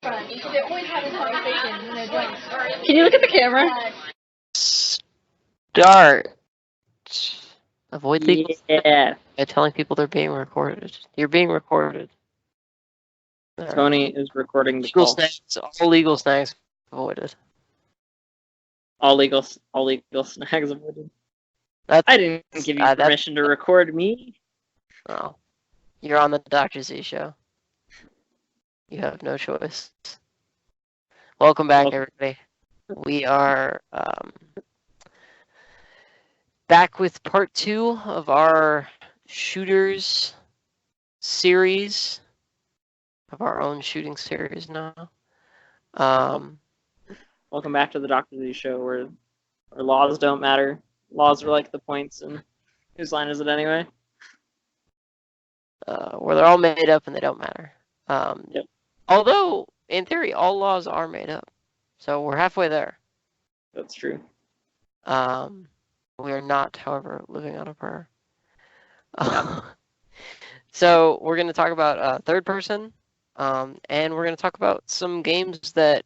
They're always having conversations and they're doing. Can you look at the camera? Start. Avoid legal Yeah. by telling people they're being recorded. You're being recorded. There. Tony is recording the Legal call. snacks, all legal snacks avoided. All legal snags avoided. That's, I didn't give you permission to record me. Oh. You're on the Dr. Z show. You have no choice. Welcome back, everybody. We are back with part 2 of our shooters series, of our own shooting series now. Welcome back to the Dr. Z show, where laws don't matter. Laws are like the points, and whose line is it anyway? Where they're all made up and they don't matter. Yep. Although, in theory, all laws are made up. So we're halfway there. That's true. We are not, however, living on a prayer. So we're going to talk about third person, and we're going to talk about some games that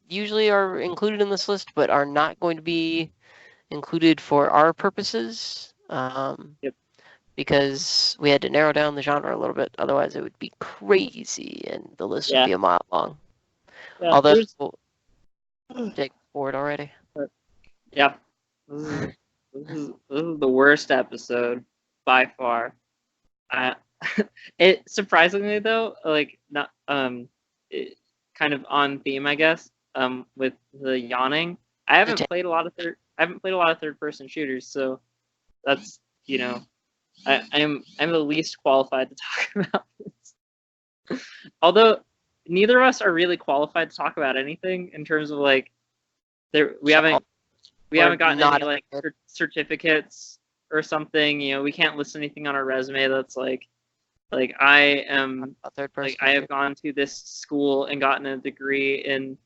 usually are included in this list, but are not going to be included for our purposes. Yep. Because we had to narrow down the genre a little bit, otherwise it would be crazy and the list would be a mile long. Yeah, although Jake bored already. Yeah. This is the worst episode by far. It surprisingly though, like not kind of on theme, I guess. With the yawning, I haven't played a lot of third person shooters, so that's I'm the least qualified to talk about this. Although neither of us are really qualified to talk about anything in terms of like we haven't gotten any like certificates or something. We can't list anything on our resume that's like I am like I have gone to this school and gotten a degree in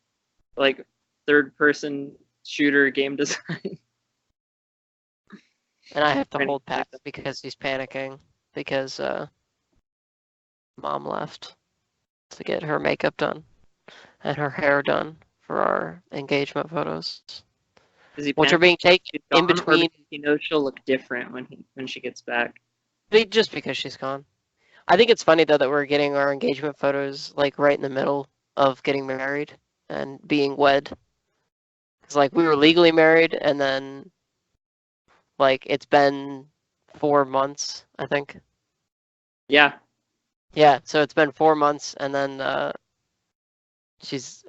like third person shooter game design. And I have to hold Pat because he's panicking because Mom left to get her makeup done and her hair done for our engagement photos. Which are being taken in between. He knows she'll look different when she gets back. Just because she's gone. I think it's funny though that we're getting our engagement photos like right in the middle of getting married and being wed. Because like we were legally married and then like it's been 4 months, I think. Yeah. Yeah, so it's been 4 months and then she's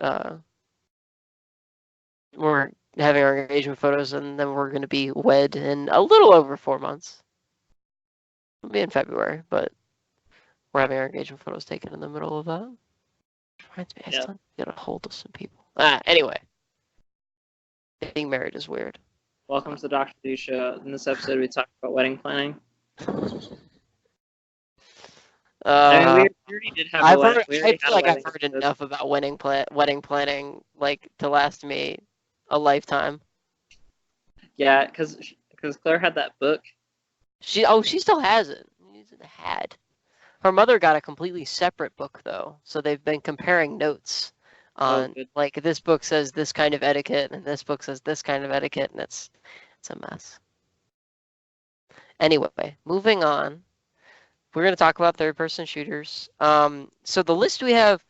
we're having our engagement photos and then we're gonna be wed in a little over 4 months. It'll be in February, but we're having our engagement photos taken in the middle of that. Reminds me, I still get a hold of some people. Anyway. Being married is weird. Welcome to the Dr. Z show. In this episode, we talk about wedding planning. I mean, we already did have I feel like I've heard enough about wedding planning like to last me a lifetime. Yeah, because Claire had that book. She still has it. Her mother got a completely separate book though, so they've been comparing notes on like this book says this kind of etiquette and this book says this kind of etiquette, and it's a mess. Anyway, moving on. We're going to talk about third-person shooters. So the list we have,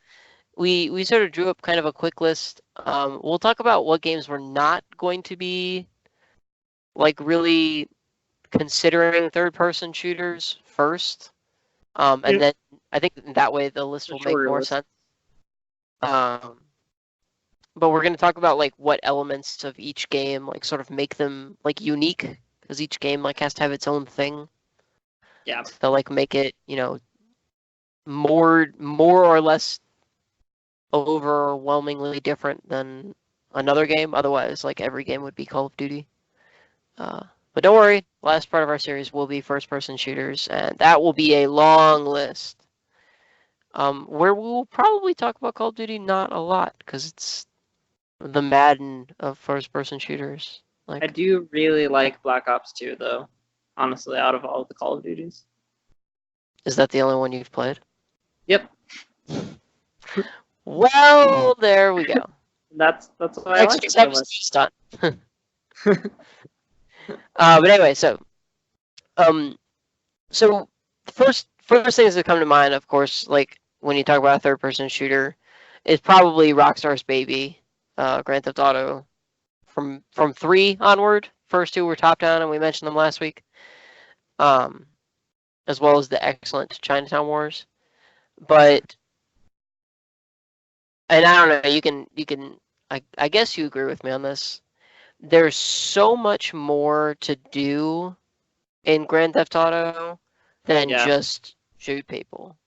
we sort of drew up kind of a quick list. We'll talk about what games we're not going to be like really considering third-person shooters first. And then I think that way the list will make more sense. But we're going to talk about like what elements of each game like sort of make them like unique, because each game like has to have its own thing. Yeah. To like make it, more or less overwhelmingly different than another game. Otherwise, like every game would be Call of Duty. But don't worry, last part of our series will be first-person shooters, and that will be a long list. Where we'll probably talk about Call of Duty not a lot, because it's the Madden of first-person shooters. Like, I do really like Black Ops 2, though. Honestly, out of all of the Call of Duties. Is that the only one you've played? Yep. Well, there we go. That's why I like Next it so much. episode's done. But anyway, so first things that come to mind, of course, like when you talk about a third-person shooter, is probably Rockstar's baby, Grand Theft Auto, from 3 onward. First 2 were top-down, and we mentioned them last week. As well as the excellent Chinatown Wars. But, and I don't know, you can, I guess you agree with me on this. There's so much more to do in Grand Theft Auto than just shoot people.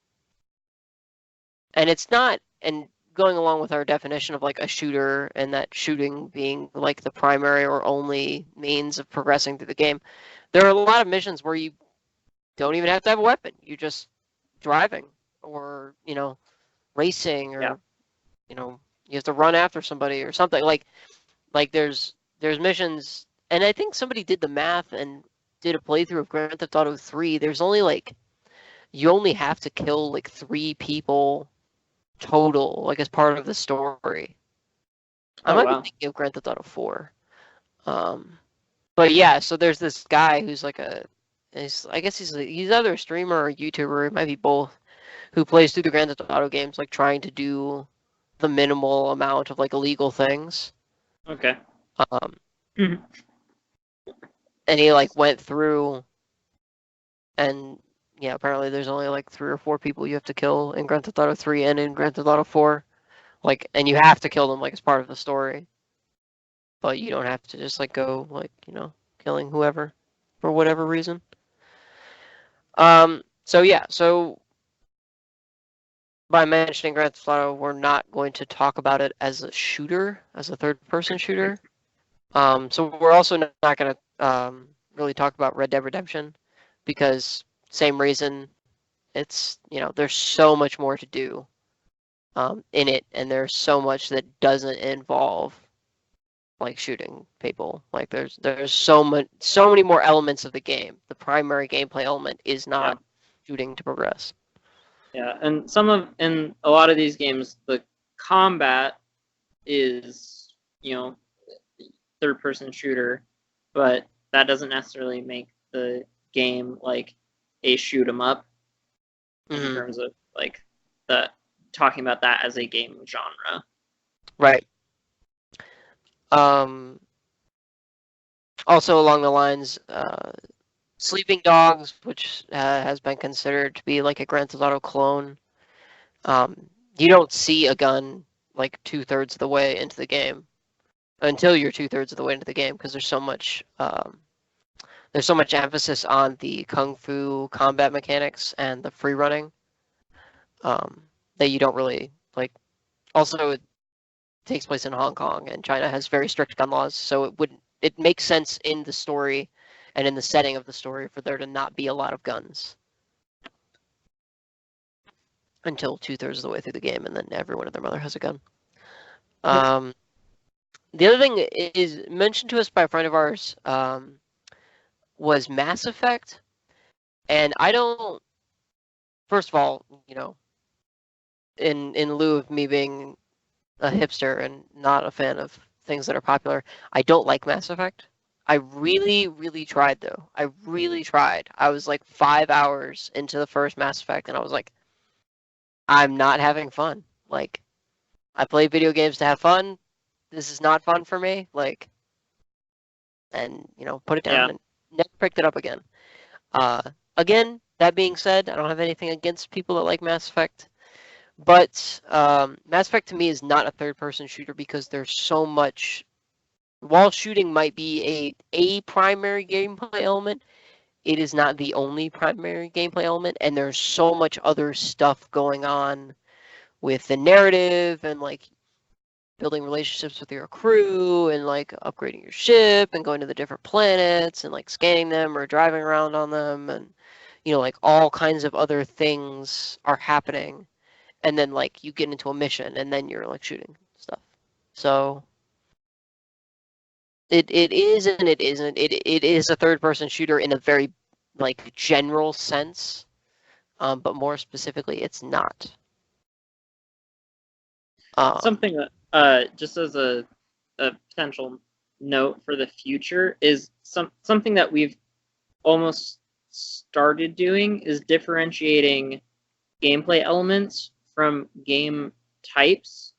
And it's not, and going along with our definition of like a shooter and that shooting being like the primary or only means of progressing through the game, there are a lot of missions where you don't even have to have a weapon. You're just driving or, racing or, you have to run after somebody or something. Like there's missions, and I think somebody did the math and did a playthrough of Grand Theft Auto 3. There's only you only have to kill 3 people total, as part of the story. I might be thinking of Grand Theft Auto 4. But yeah, so there's this guy who's I guess he's either a streamer or a YouTuber, it might be both, who plays through the Grand Theft Auto games, trying to do the minimal amount of illegal things. Okay. And he went through, and yeah, apparently there's only 3 or 4 people you have to kill in Grand Theft Auto 3 and in Grand Theft Auto 4. And you have to kill them as part of the story. But you don't have to just go killing whoever for whatever reason. So yeah, so by mentioning Grand Theft Auto, we're not going to talk about it as a shooter, as a third-person shooter. So we're also not going to really talk about Red Dead Redemption, because same reason, it's, there's so much more to do in it, and there's so much that doesn't involve shooting people. There's so many more elements of the game. The primary gameplay element is not shooting to progress. Yeah, and in a lot of these games, the combat is, third-person shooter, but that doesn't necessarily make the game a shoot 'em up in terms of talking about that as a game genre. Right. Also along the lines, Sleeping Dogs, which has been considered to be a Grand Theft Auto clone. You don't see a gun 2/3 of the way into the game until you're 2/3 of the way into the game, because there's so much emphasis on the kung fu combat mechanics and the free running that you don't really Also, it takes place in Hong Kong, and China has very strict gun laws, so it makes sense in the story and in the setting of the story for there to not be a lot of guns until 2/3 of the way through the game, and then everyone and their mother has a gun. The other thing is mentioned to us by a friend of ours was Mass Effect, and I don't. First of all, in lieu of me being a hipster and not a fan of things that are popular, I don't like Mass Effect. I really, really tried, though. I really tried. I was 5 hours into the first Mass Effect, and I was I'm not having fun. I play video games to have fun. This is not fun for me. And, put it down and never picked it up again. Again, that being said, I don't have anything against people that like Mass Effect. But Mass Effect to me is not a third-person shooter because there's so much. While shooting might be a primary gameplay element, it is not the only primary gameplay element, and there's so much other stuff going on with the narrative and building relationships with your crew and upgrading your ship and going to the different planets and scanning them or driving around on them, and all kinds of other things are happening. And then you get into a mission and then you're shooting stuff. So it is and it isn't. It is a third-person shooter in a very general sense, but more specifically, it's not. Something that just as a potential note for the future is something that we've almost started doing is differentiating gameplay elements from game types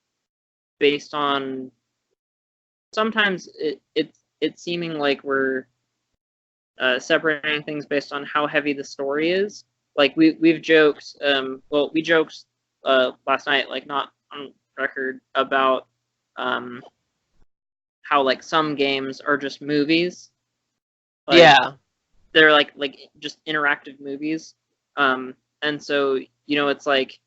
based on sometimes it's seeming like we're separating things based on how heavy the story is. Like we've joked, we joked last night, like not on record, about how like some games are just movies. Like, yeah. They're like just interactive movies. And so, it's like,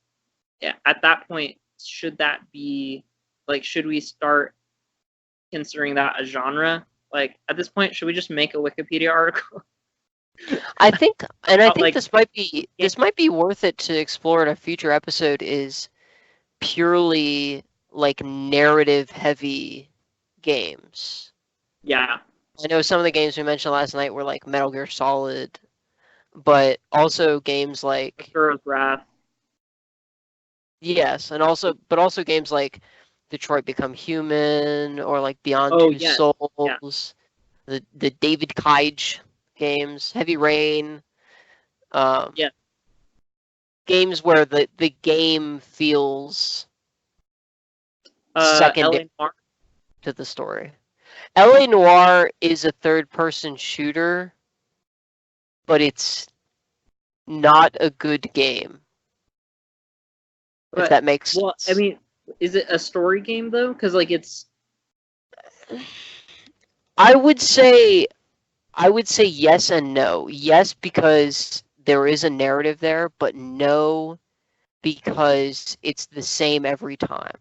yeah, at that point, should that be like, should we start considering that a genre? Like at this point, should we just make a Wikipedia article? I think like, this might be worth it to explore in a future episode. Is purely like narrative heavy games. Yeah. I know some of the games we mentioned last night were like Metal Gear Solid, but also games like Asura's Wrath. Yes, and also games like Detroit Become Human or like Beyond Two yes. Souls, the David Cage games, Heavy Rain. Games where the game feels secondary to the story. LA Noire is a third-person shooter, but it's not a good game. If that makes sense. Well, I mean, is it a story game though? Because like it's. I would say yes and no. Yes, because there is a narrative there, but no, because it's the same every time.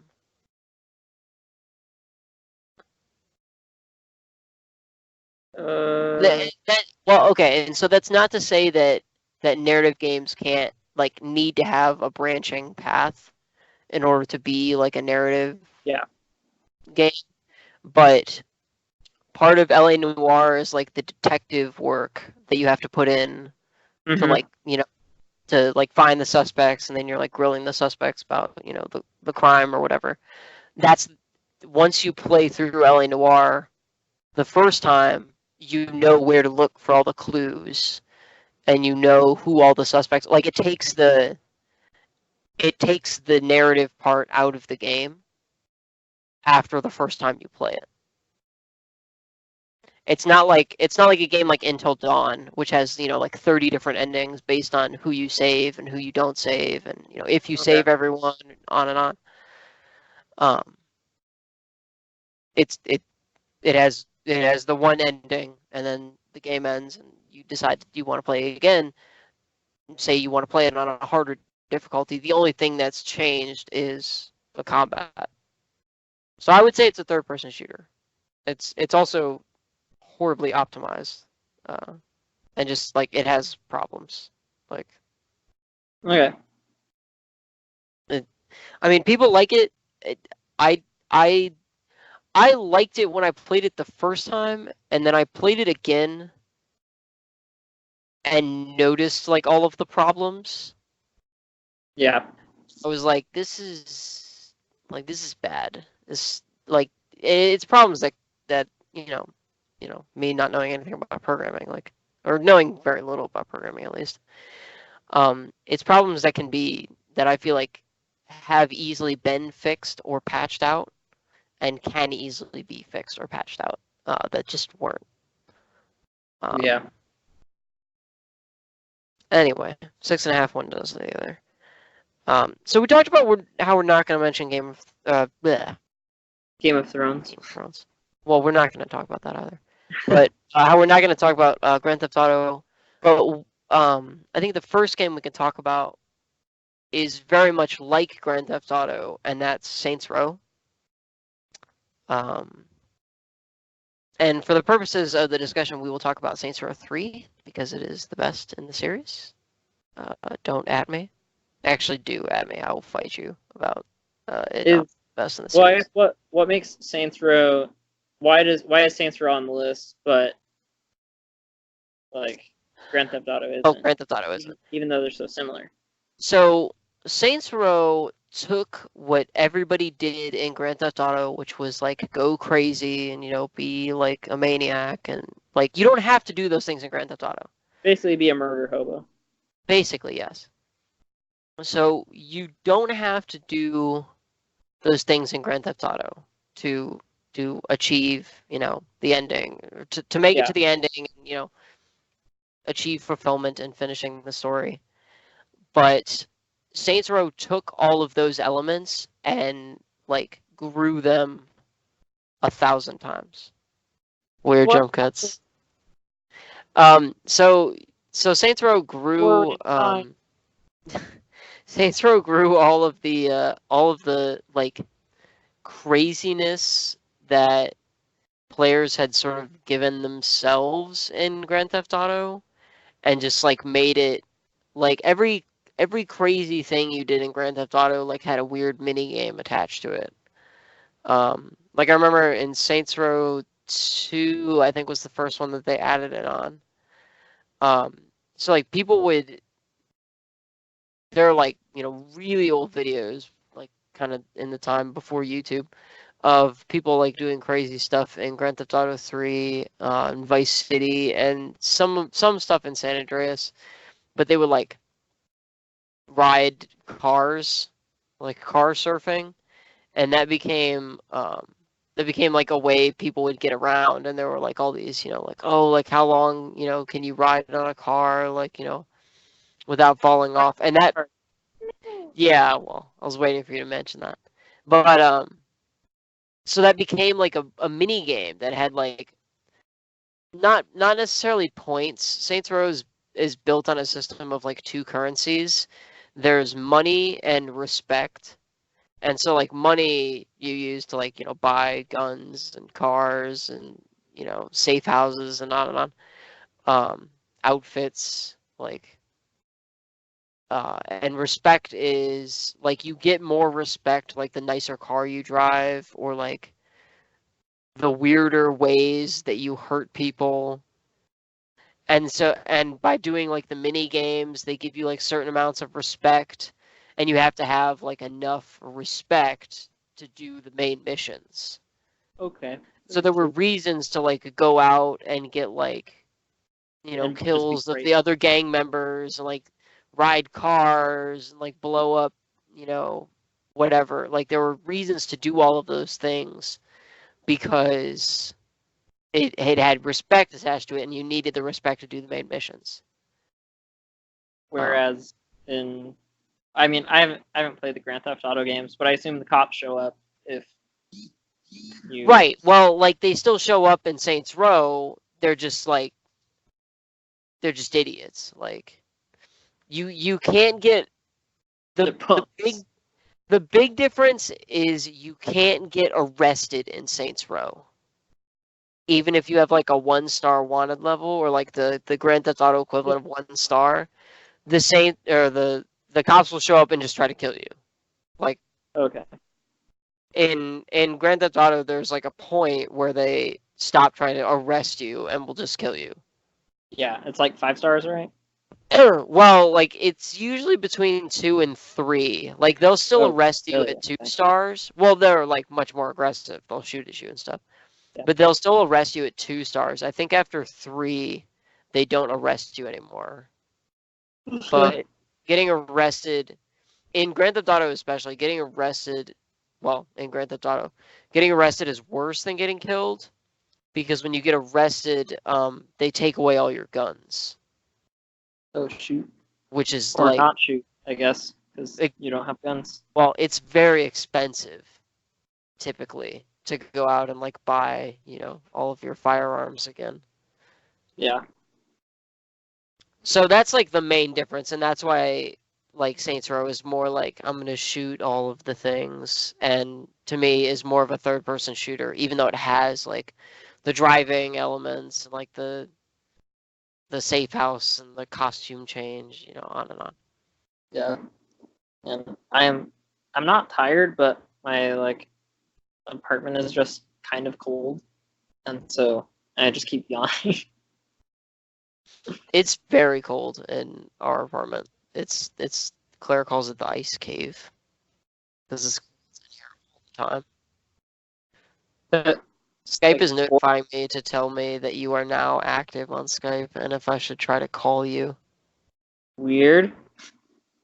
Well, okay, and so that's not to say that narrative games can't like need to have a branching path in order to be like a narrative game, but part of LA Noire is like the detective work that you have to put in to like to like find the suspects, and then you're like grilling the suspects about the crime or whatever. That's once you play through LA Noire the first time, you know where to look for all the clues, and you know who all the suspects. Like it takes the narrative part out of the game after the first time you play it. It's not like a game like Until Dawn, which has like 30 different endings based on who you save and who you don't save, and if you save everyone, on and on. It has the one ending, and then the game ends, and you decide you want to play it again. Say you want to play it on a harder difficulty. The only thing that's changed is the combat. So I would say it's a third-person shooter. It's also horribly optimized, and just like it has problems. Like, okay. I mean, people like it. I liked it when I played it the first time, and then I played it again and noticed like all of the problems. Yeah. I was like, this is bad. It's like it's problems that me not knowing anything about programming, like, or knowing very little about programming at least. It's problems that I feel like have easily been fixed or patched out, and can easily be fixed or patched out, that just weren't. Yeah. Anyway, 6.5 windows the other. So we talked about how we're not going to mention Game of Thrones. Well, we're not going to talk about that either. But how we're not going to talk about Grand Theft Auto. But I think the first game we can talk about is very much like Grand Theft Auto, and that's Saints Row. And for the purposes of the discussion, we will talk about Saints Row 3 because it is the best in the series. Don't at me. Actually, do at me. I will fight you about it not the best in the series. What makes Saints Row? Why is Saints Row on the list, but like Grand Theft Auto isn't? Oh, Grand Theft Auto isn't. Even though they're so similar. So Saints Row took what everybody did in Grand Theft Auto, which was like go crazy and be like a maniac, and like you don't have to do those things in Grand Theft Auto. Basically, be a murder hobo. Basically, yes. So you don't have to do those things in Grand Theft Auto to achieve, the ending, or to make it to the ending, and, achieve fulfillment and finishing the story. But Saints Row took all of those elements and like grew them 1,000 times. Weird jump cuts. So Saints Row grew. Saints Row grew all of the like craziness that players had sort of given themselves in Grand Theft Auto, and just like made it like every crazy thing you did in Grand Theft Auto like had a weird mini game attached to it. Like I remember in Saints Row 2, I think was the first one that they added it on. So like people would, they're like, really old videos, like kind of in the time before YouTube, of people like doing crazy stuff in Grand Theft Auto 3, and Vice City, and some stuff in San Andreas, but they would like ride cars, like car surfing, and that became like a way people would get around, and there were like all these, like, oh, like how long, can you ride on a car, like, without falling off, and that, yeah, well, I was waiting for you to mention that, but so that became like a mini game that had like not necessarily points. Saints Row is built on a system of like two currencies. There's money and respect. And so like money you use to like, buy guns and cars and, safe houses and on and on. Outfits, like, and respect is like you get more respect like the nicer car you drive, or like the weirder ways that you hurt people. And by doing like the mini games, they give you like certain amounts of respect, and you have to have like enough respect to do the main missions. Okay. So there were reasons to like go out and get like, And kills of the other gang members, and like ride cars and like blow up, whatever. Like there were reasons to do all of those things because it had respect attached to it, and you needed the respect to do the main missions. Whereas I mean, I haven't played the Grand Theft Auto games, but I assume the cops show up if you. Right. Well, like they still show up in Saints Row. They're just idiots. Like you can't get the big difference is you can't get arrested in Saints Row. Even if you have like a 1-star wanted level, or like the Grand Theft Auto equivalent of 1 star, the cops will show up and just try to kill you. Like, okay. In Grand Theft Auto, there's like a point where they stop trying to arrest you and will just kill you. Yeah, it's like 5 stars, right? Well, like it's usually between 2 and 3. Like they'll still arrest you at 2 stars. Well, they're like much more aggressive. They'll shoot at you and stuff. Yeah. But they'll still arrest you at 2 stars. I think after 3, they don't arrest you anymore. But getting arrested in Grand Theft Auto, especially getting arrested, well, in Grand Theft Auto, getting arrested is worse than getting killed, because when you get arrested, they take away all your guns. Oh, shoot. Which is or like, not shoot, I guess, because you don't have guns. Well, it's very expensive, typically, to go out and like buy, all of your firearms again. Yeah. So that's like the main difference, and that's why like Saints Row is more like I'm gonna shoot all of the things, and to me is more of a third-person shooter, even though it has like the driving elements and like the safe house and the costume change, on and on. Yeah. And I'm not tired, but my like apartment is just kind of cold, and so I just keep yawning. It's very cold in our apartment. It's Claire calls it the ice cave. This is all the time. But, Skype is notifying me to tell me that you are now active on Skype and if I should try to call you. weird.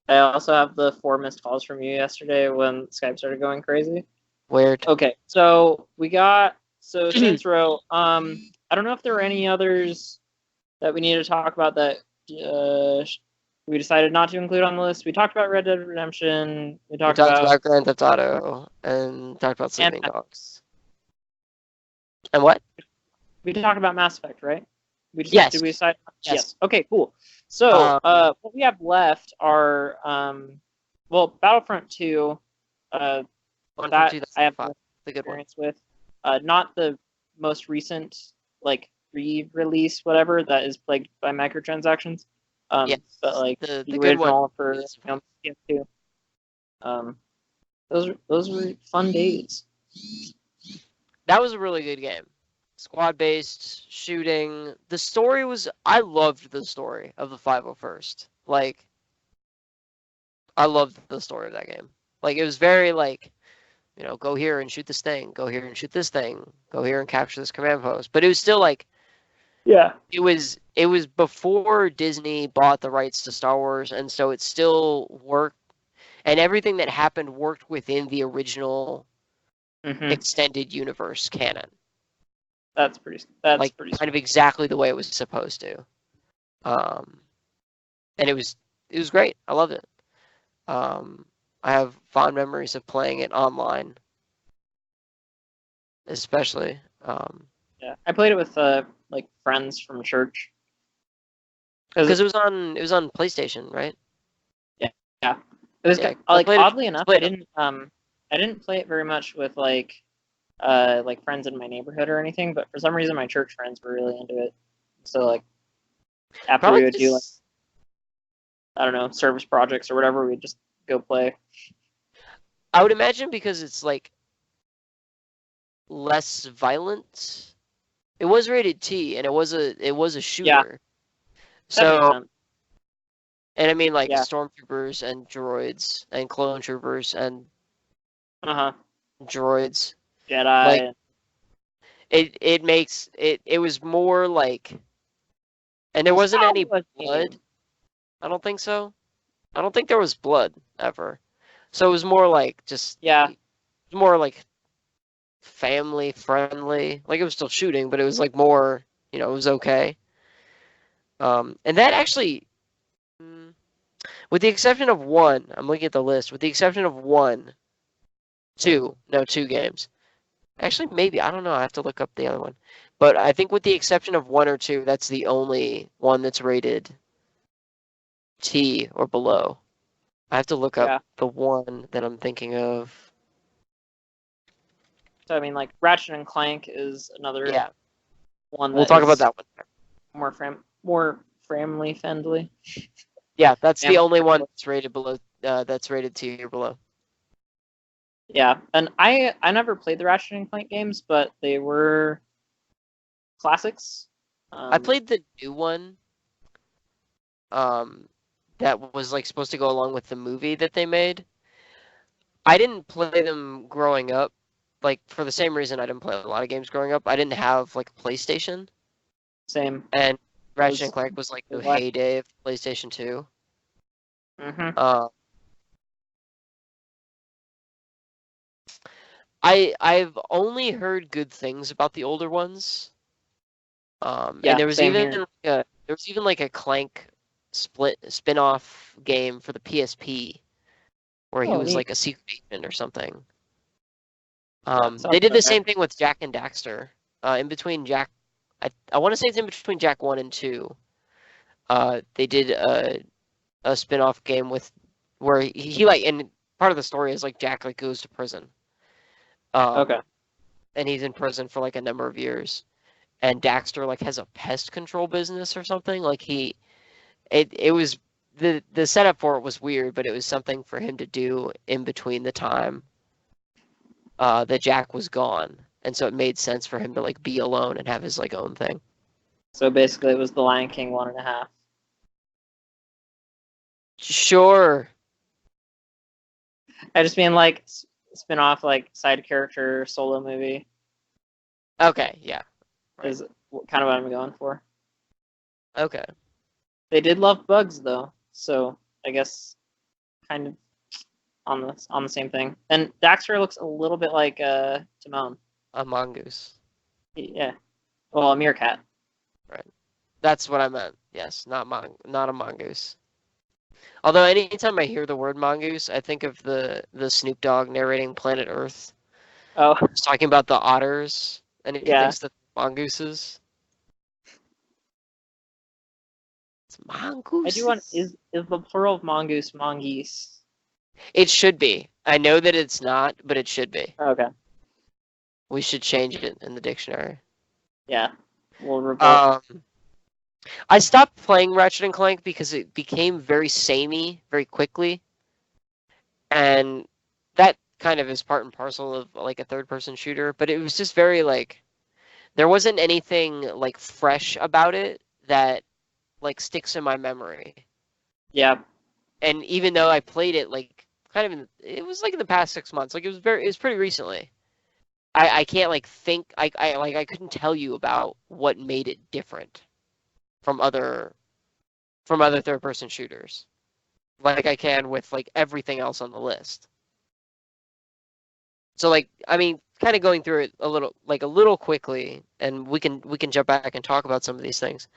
I also have the 4 missed calls from you yesterday when Skype started going crazy. Weird. Okay, so we got Saints Row. I don't know if there were any others that we need to talk about that we decided not to include on the list. We talked about Red Dead Redemption. We talked about Grand Theft Auto and talked about Sleeping and Dogs. And what? we talked about Mass Effect, right? Yes. Did we decide? Yes. Okay, cool. So what we have left are Battlefront 2. That I have the good one. experience with. Not the most recent, like re-release, whatever that is plagued by microtransactions. Yes, but like the the good one. original for PS2. Those were fun days. That was a really good game. Squad-based shooting. The story was. I loved the story of the 501st. Like, I loved the story of that game. Like, it was very like, you know, go here and shoot this thing. Go here and shoot this thing. Go here and capture this command post. But it was still like. Yeah. It was before Disney bought the rights to Star Wars, and so it still worked, and everything that happened worked within the original extended universe canon. That's pretty kind of exactly the way it was supposed to. And it was great. I loved it. I have fond memories of playing it online, especially. Yeah, I played it with like friends from church. Because it was on PlayStation, right? Yeah. It was like oddly enough, I didn't play it very much with like friends in my neighborhood or anything, but for some reason my church friends were really into it. So like after we would do like I don't know, service projects or whatever, we'd just go play. I would imagine because it's like less violent. It was rated T, and it was a shooter. Yeah. So, and I mean like stormtroopers and droids and clone troopers and droids. Jedi. Like, it makes it. It was more like, and there wasn't any blood. I don't think so. I don't think there was blood ever. So it was more like just It was more like family friendly. Like, it was still shooting, but it was like more, you know, it was okay. And that actually, with the exception of one, I'm looking at the list. With the exception of two games. Actually, maybe, I don't know. I have to look up the other one. But I think with the exception of one or two, that's the only one that's rated T or below. I have to look up the one that I'm thinking of. So I mean, like Ratchet and Clank is another one. We'll talk about that one. More family friendly. Yeah, that's the only one that's rated below. That's rated T or below. Yeah, and I never played the Ratchet and Clank games, but they were classics. I played the new one. That was like supposed to go along with the movie that they made. I didn't play them growing up, like for the same reason I didn't play a lot of games growing up. I didn't have like a PlayStation. Same. And Ratchet and Clank was like the heyday of PlayStation 2. I've only heard good things about the older ones. And there was even like a Clank spin-off game for the PSP where he was like a secret agent or something. They did the same thing with Jak and Daxter. In between Jak, I want to say it's in between Jak 1 and 2. They did a spin-off game where he like, and part of the story is like Jak like goes to prison. And he's in prison for like a number of years, and Daxter like has a pest control business or something. Like it was the setup for it was weird, but it was something for him to do in between the time that Jak was gone, and so it made sense for him to like be alone and have his like own thing. So basically, it was the Lion King 1.5. Sure. I just mean like spin off like side character solo movie Okay, yeah. Right. is kind of what I'm going for. Okay. They did love bugs though, so I guess kind of on the same thing. And Daxter looks a little bit like Timon. A mongoose. Yeah. Well, a meerkat. Right. That's what I meant. Yes, not a mongoose. Although anytime I hear the word mongoose, I think of the Snoop Dogg narrating Planet Earth. Oh. He's talking about the otters, and he thinks that mongooses. It's mongoose. I do want is the plural of mongoose mongoose? It should be. I know that it's not, but it should be. Okay. We should change it in the dictionary. Yeah. We'll revolt. I stopped playing Ratchet and Clank because it became very samey very quickly. And that kind of is part and parcel of like a third-person shooter, but it was just very like there wasn't anything like fresh about it that like sticks in my memory. Yeah. And even though I played it like kind of it was like in the past 6 months, like it was pretty recently. I can't like think I couldn't tell you about what made it different from other third-person shooters, like I can with like everything else on the list. So like I mean, kind of going through it a little quickly, and we can jump back and talk about some of these things.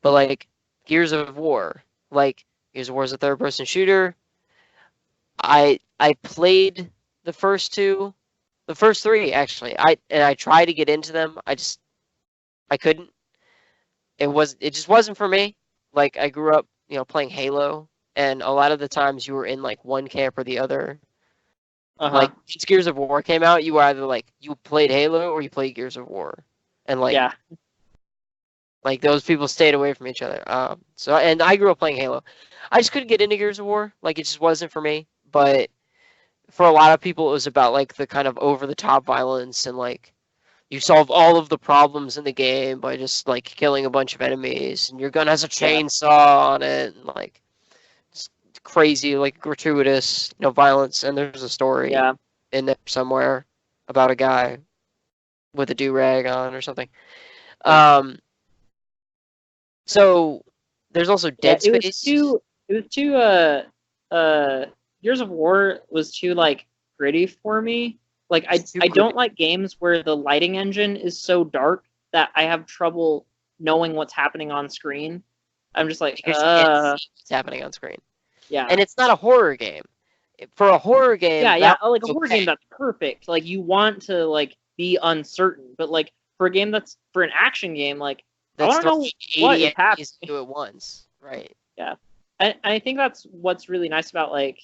But like Gears of War, Gears of War is a third-person shooter. I played the first three actually. I tried to get into them. I couldn't. It just wasn't for me. Like I grew up, playing Halo, and a lot of the times you were in like one camp or the other. Like once Gears of War came out, you were either like you played Halo or you played Gears of War, and like like those people stayed away from each other. And I grew up playing Halo. I just couldn't get into Gears of War. Like it just wasn't for me. But for a lot of people, it was about like the kind of over the top violence and like you solve all of the problems in the game by just like killing a bunch of enemies, and your gun has a chainsaw on it, and like just crazy, like gratuitous, violence. And there's a story in there somewhere about a guy with a do-rag on or something. So there's also Dead Space. It was too Gears of War was too like gritty for me. Like I don't like games where the lighting engine is so dark that I have trouble knowing what's happening on screen. I'm just like, what's happening on screen. Yeah. And it's not a horror game. For a horror game, like a horror game that's perfect. Like you want to like be uncertain, but like for a game that's for an action game, like I want to know what is happening. Do it once, right? Yeah, and I think that's what's really nice about like,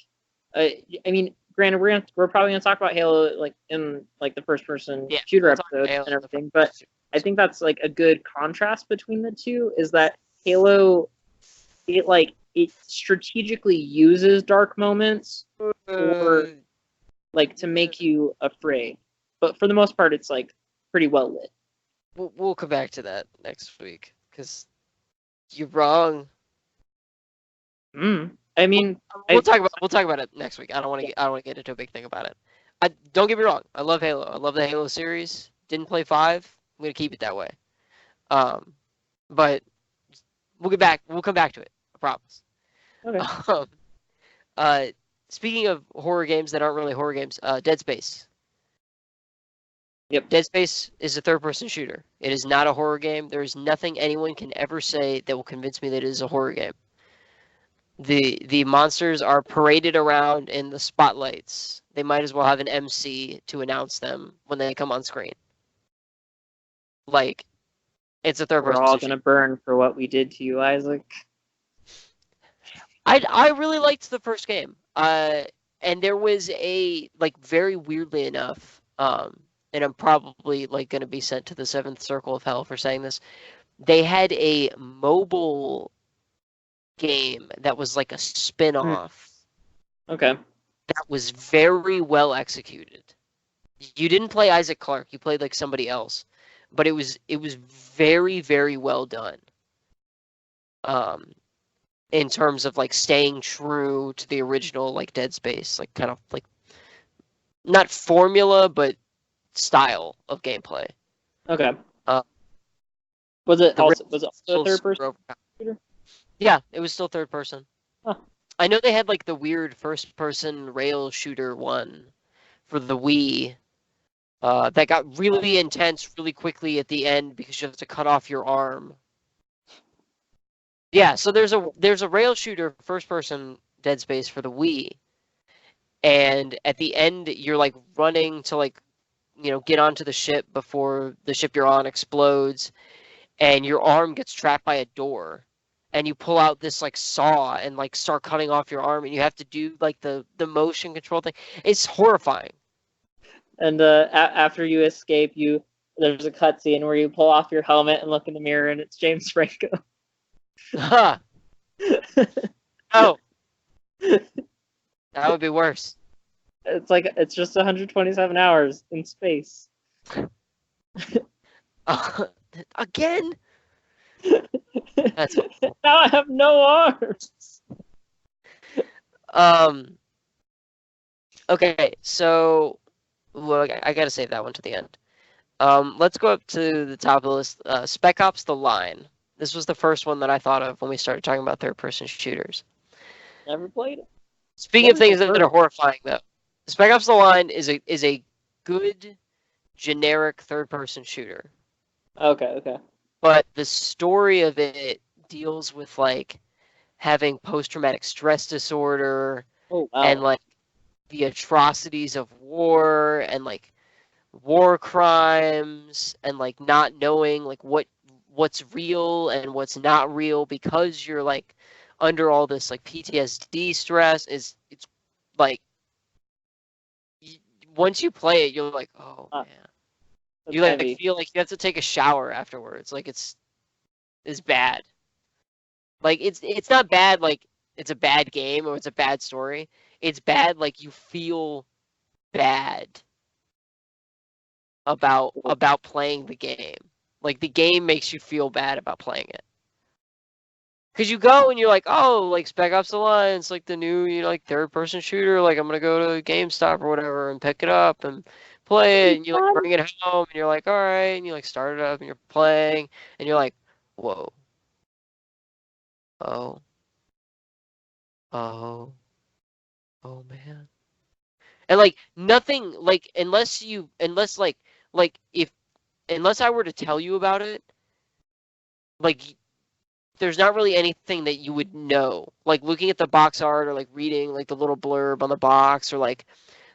I mean, granted, we're probably gonna talk about Halo like in like the first person shooter episode and everything, but I think that's like a good contrast between the two is that Halo, it strategically uses dark moments for like to make you afraid, but for the most part, it's like pretty well lit. We'll come back to that next week because you're wrong. I mean, we'll talk about it next week. I don't want to get into a big thing about it. Don't get me wrong. I love Halo. I love the Halo series. Didn't play 5. I'm gonna keep it that way. But we'll get back. We'll come back to it. I promise. Okay. Speaking of horror games that aren't really horror games, Dead Space. Yep. Dead Space is a third-person shooter. It is not a horror game. There is nothing anyone can ever say that will convince me that it is a horror game. The monsters are paraded around in the spotlights. They might as well have an MC to announce them when they come on screen. Like, it's a third-person shooter. We're all gonna burn for what we did to you, Isaac. I really liked the first game. And there was a like very weirdly enough, and I'm probably like going to be sent to the 7th circle of hell for saying this. They had a mobile game that was like a spin-off. Okay. That was very well executed. You didn't play Isaac Clarke, you played like somebody else. But it was very, very well done. In terms of like staying true to the original like Dead Space, like kind of like not formula, but style of gameplay. Okay. Uh, was it the also a rails third were person shooter? Yeah, it was still third person. Huh. I know they had like the weird first person rail shooter one for the Wii. That got really intense really quickly at the end because you have to cut off your arm. Yeah, so there's a rail shooter first person Dead Space for the Wii. And at the end you're like running to like, you know, get onto the ship before the ship you're on explodes, and your arm gets trapped by a door. And you pull out this like saw and like start cutting off your arm, and you have to do like the motion control thing. It's horrifying. And after you escape, there's a cutscene where you pull off your helmet and look in the mirror, and it's James Franco. Huh. Oh. That would be worse. It's just 127 hours in space. Again? That's awful. Now I have no arms. Okay, so well, I gotta save that one to the end. Let's go up to the top of the list. Spec Ops: The Line. This was the first one that I thought of when we started talking about third-person shooters. Never played it. Speaking of things that are horrifying, though, Spec Ops: The Line is a good generic third-person shooter. Okay. But the story of it deals with like having post-traumatic stress disorder. Oh, wow. And like the atrocities of war and like war crimes and like not knowing like what's real and what's not real because you're like under all this like PTSD stress. It's like once you play it, you're like, oh man, you like feel like you have to take a shower afterwards. Like it's bad. Like it's not bad like it's a bad game or it's a bad story. It's bad like you feel bad about playing the game. Like the game makes you feel bad about playing it. Cause you go and you're like, oh, like Spec Ops: The Line, it's like the new, you know, like third-person shooter. Like I'm gonna go to GameStop or whatever and pick it up and play it. And you like bring it home and you're like, all right, and you like start it up and you're playing and you're like, whoa, oh, man. And like nothing, like unless I were to tell you about it, like there's not really anything that you would know. Like looking at the box art or like reading like the little blurb on the box or like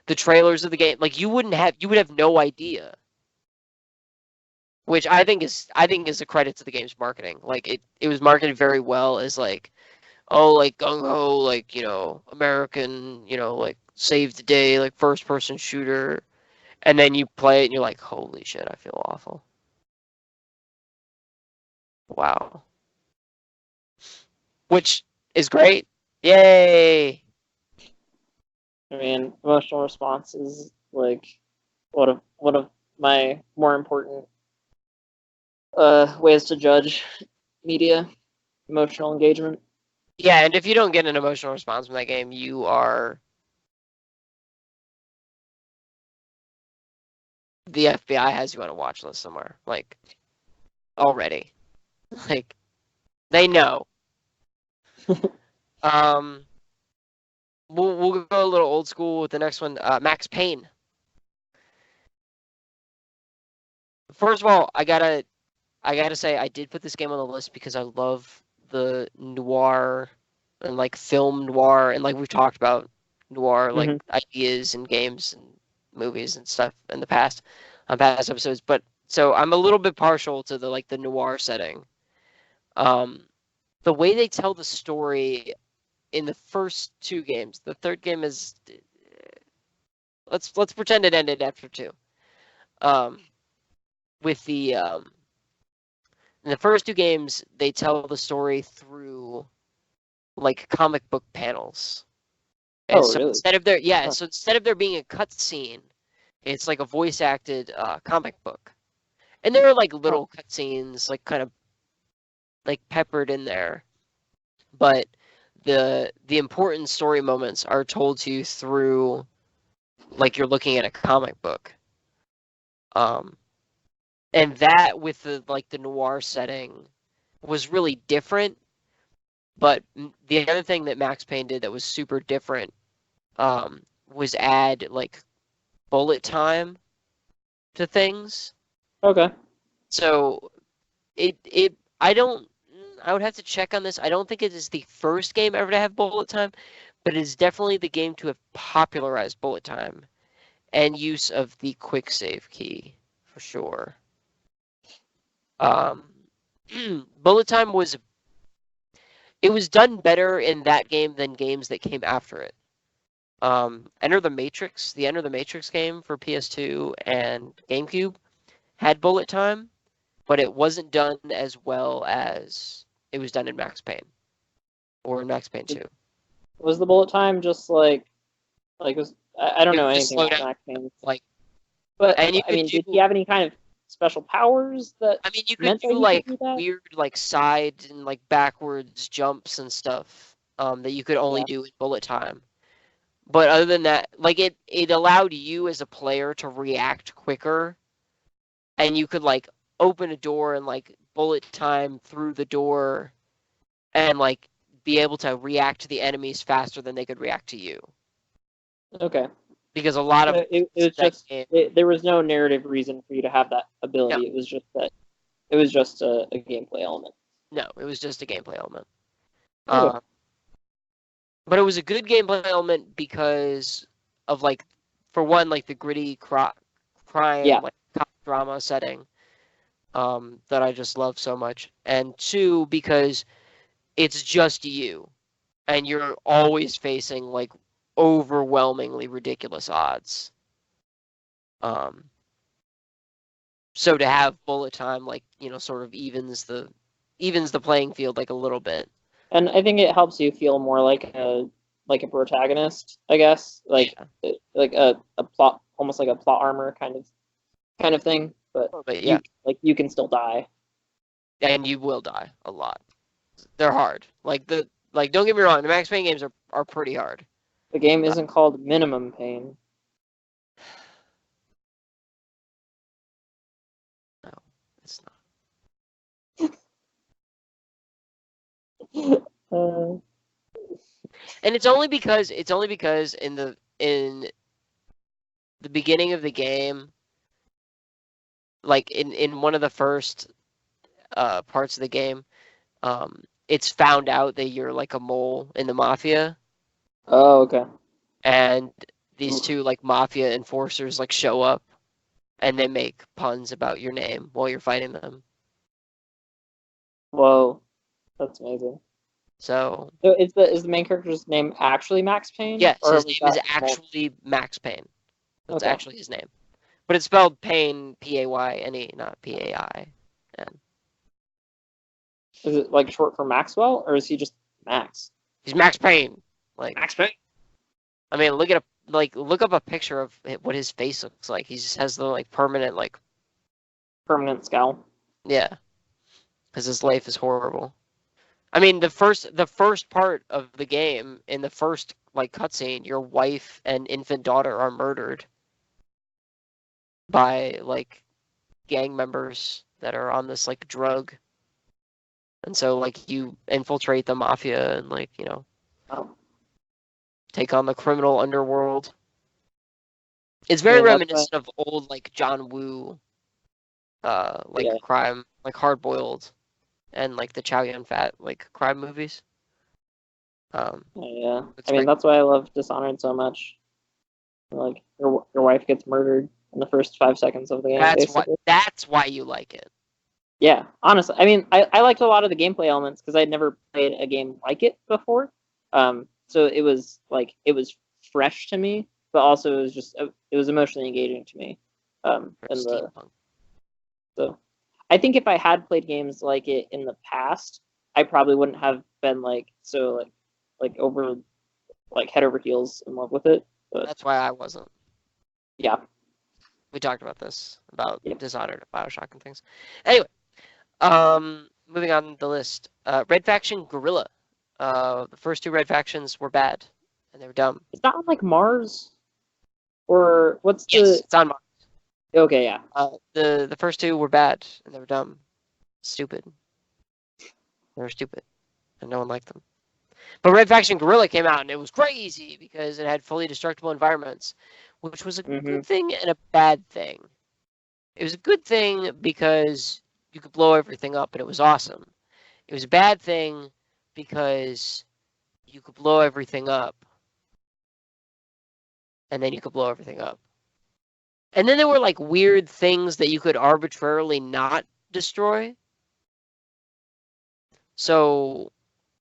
the trailers of the game, like you would have no idea. Which I think is a credit to the game's marketing. Like it was marketed very well as like, oh, like gung ho, like, you know, American, you know, like save the day, like first person shooter. And then you play it and you're like, holy shit, I feel awful. Wow. Which is great. Yay! I mean, emotional response is like one of my more important ways to judge media, emotional engagement. Yeah, and if you don't get an emotional response from that game, you are... The FBI has you on a watch list somewhere. Like, already. Like, they know. We'll go a little old school with the next one. Max Payne. First of all, I gotta say I did put this game on the list because I love the noir and like film noir and like we've talked about noir like ideas and games and movies and stuff in the past on past episodes. But so I'm a little bit partial to the noir setting. The way they tell the story in the first two games, the third game is let's pretend it ended after two. With the in the first two games, they tell the story through like comic book panels. And so really? instead of there being a cutscene, it's like a voice acted comic book. And there are like little cutscenes, like kind of like peppered in there. But the important story moments are told to you through like you're looking at a comic book. And that with the noir setting was really different. But the other thing that Max Payne did that was super different was add like bullet time to things. Okay. So I would have to check on this. I don't think it is the first game ever to have bullet time, but it is definitely the game to have popularized bullet time and use of the quick save key for sure. Bullet time was done better in that game than games that came after it. The Enter the Matrix game for PS2 and GameCube had bullet time, but it wasn't done as well as it was done in Max Payne or in Max Payne 2. Was the bullet time just like was I don't know anything about Max Payne. But I mean, did he have any kind of special powers that? I mean, you could do like weird like side and like backwards jumps and stuff that you could only do in bullet time. But other than that, like it allowed you as a player to react quicker, and you could like open a door and like bullet time through the door, and like be able to react to the enemies faster than they could react to you. Okay. Because a lot of it was just there was no narrative reason for you to have that ability. No. It was just a gameplay element. No, it was just a gameplay element. Okay. But it was a good gameplay element because of like, for one, like the gritty crime, like cop drama setting, that I just love so much, and two, because it's just you, and you're always facing like overwhelmingly ridiculous odds. So to have bullet time, like, you know, sort of evens the playing field like a little bit. And I think it helps you feel more like a protagonist, I guess, like a plot, almost like a plot armor kind of thing. But yeah, you can still die, and you will die a lot. They're hard. Don't get me wrong, the Max Payne games are pretty hard. The game isn't called Minimum Pain. No, it's not. And it's only because in the beginning of the game, like in one of the first parts of the game, it's found out that you're like a mole in the mafia. Oh, okay. And these two like mafia enforcers like show up, and they make puns about your name while you're fighting them. Whoa, that's amazing. So is the main character's name actually Max Payne? Yes, his name is actually Max Payne. That's actually his name, but it's spelled Payne, P-A-Y-N-E, not P-A-I-N. Is it like short for Maxwell, or is he just Max? He's Max Payne. Like Max Payne. I mean, look up a picture of what his face looks like. He just has the like permanent scowl. Yeah, because his life is horrible. I mean, the first part of the game, in the first like cutscene, your wife and infant daughter are murdered by like gang members that are on this like drug, and so like you infiltrate the mafia and like, you know, take on the criminal underworld. It's very reminiscent of old like John Woo, crime, like Hard Boiled, and like the Chow Yun-Fat like crime movies. Yeah, I mean that's why I love Dishonored so much. Like your wife gets murdered in the first 5 seconds of the game. That's why you like it. Yeah, honestly, I mean I liked a lot of the gameplay elements because I'd never played a game like it before. So it was fresh to me, but also it was emotionally engaging to me. So I think if I had played games like it in the past, I probably wouldn't have been over head over heels in love with it. But that's why I wasn't. Yeah. We talked about this, about Dishonored, BioShock, and things. Anyway, moving on the list. Red Faction Guerrilla. The first two Red Factions were bad, and they were dumb. It's not on Mars. Or what's Yes, it's on Mars. Okay, yeah. The first two were bad and they were dumb, stupid. They were stupid, and no one liked them. But Red Faction Guerrilla came out and it was crazy because it had fully destructible environments, which was a good thing and a bad thing. It was a good thing because you could blow everything up and it was awesome. It was a bad thing because you could blow everything up and then you could blow everything up. And then there were like weird things that you could arbitrarily not destroy. So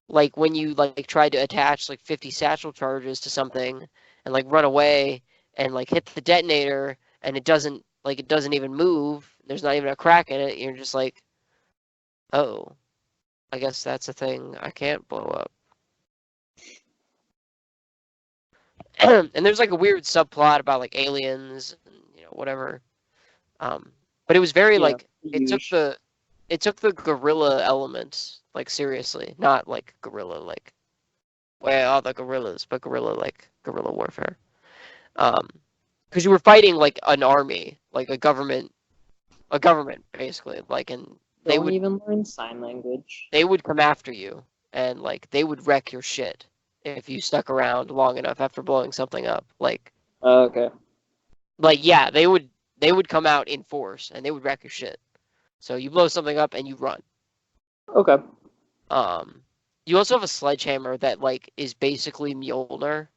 like when you like tried to attach like 50 satchel charges to something and like run away and like hit the detonator and it doesn't even move, there's not even a crack in it, you're just like, oh, I guess that's a thing I can't blow up. And there's like a weird subplot about like aliens and whatever. But it was very like it took the guerrilla element like seriously, not like guerrilla like all the gorillas, but guerrilla warfare. Because you were fighting like an army, like a government basically, like, and they would even learn sign language. They would come after you and like they would wreck your shit if you stuck around long enough after blowing something up. Like okay. Like yeah, they would come out in force and they would wreck your shit. So you blow something up and you run. Okay. You also have a sledgehammer that like is basically Mjolnir.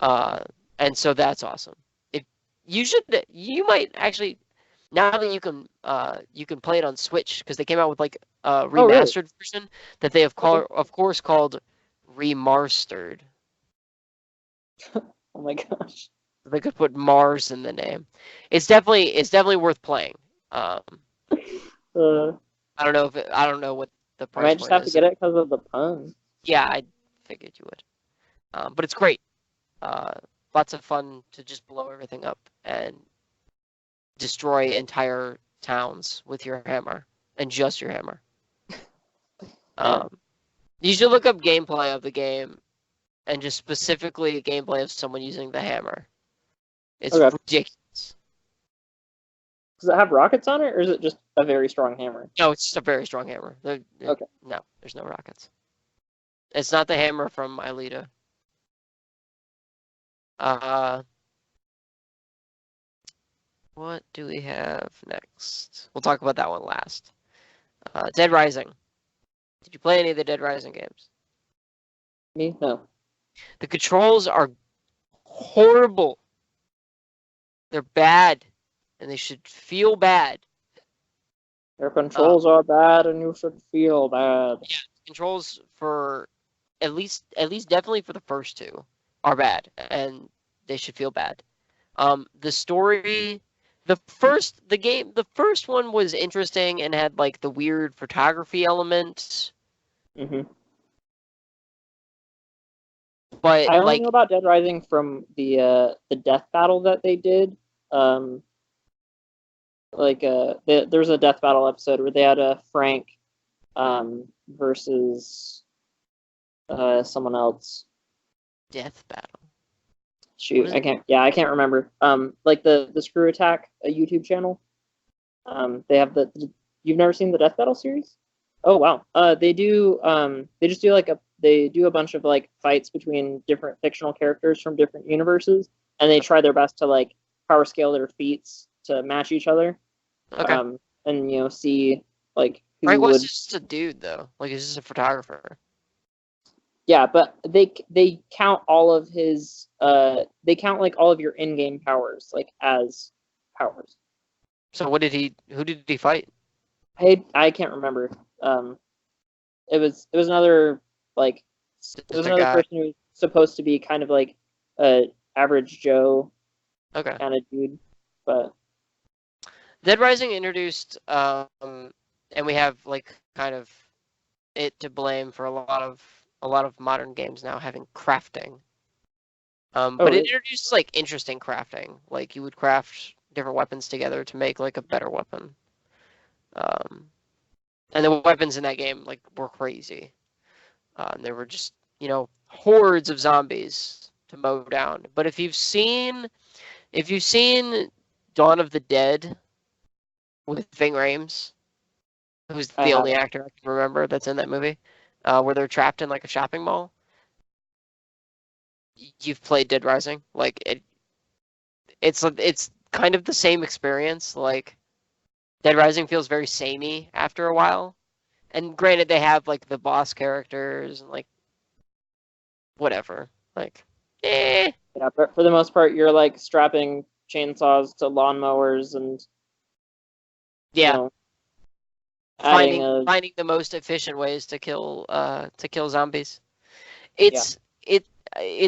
And so that's awesome. You might actually, now that you can play it on Switch because they came out with like a remastered version that they have of course called Remastered. Oh my gosh. They could put Mars in the name. It's definitely worth playing. I don't know what the price. I might just have to get it because of the pun. Yeah, I figured you would. But it's great. Lots of fun to just blow everything up and destroy entire towns with your hammer and just your hammer. You should look up gameplay of the game and just specifically gameplay of someone using the hammer. It's ridiculous. Does it have rockets on it, or is it just a very strong hammer? No, it's just a very strong hammer. Okay. No, there's no rockets. It's not the hammer from Alita. What do we have next? We'll talk about that one last. Dead Rising. Did you play any of the Dead Rising games? Me? No. The controls are horrible. They're bad, and they should feel bad. Your controls are bad, and you should feel bad. Yeah, controls for at least definitely for the first two are bad, and they should feel bad. The story, the first one was interesting and had like the weird photography element. But I only know about Dead Rising from the death battle that they did. There's a death battle episode where they had a Frank versus someone else. Death battle. Shoot, I can't remember. Like the Screw Attack, a YouTube channel. They have you've never seen the Death Battle series? Oh wow. They do they do a bunch of like fights between different fictional characters from different universes, and they try their best to like power scale their feats to match each other. Okay. And see like who Frank was would... just a dude though. Like he's just a photographer. Yeah, but they count all of his they count like all of your in-game powers like as powers. So who did he fight? I can't remember. It was another like person who was supposed to be kind of like a average Joe kind of dude, but Dead Rising introduced and we have like kind of it to blame for a lot of modern games now having crafting. But it introduced like interesting crafting. Like you would craft different weapons together to make like a better weapon. And the weapons in that game like were crazy. There were just hordes of zombies to mow down. But if you've seen Dawn of the Dead with Ving Rhames, who's the only actor I can remember that's in that movie, where they're trapped in like a shopping mall, you've played Dead Rising. Like it's kind of the same experience. Like Dead Rising feels very samey after a while. And granted, they have like the boss characters and like whatever. Like, Yeah, but for the most part, you're like strapping chainsaws to lawnmowers and finding the most efficient ways to kill zombies. It's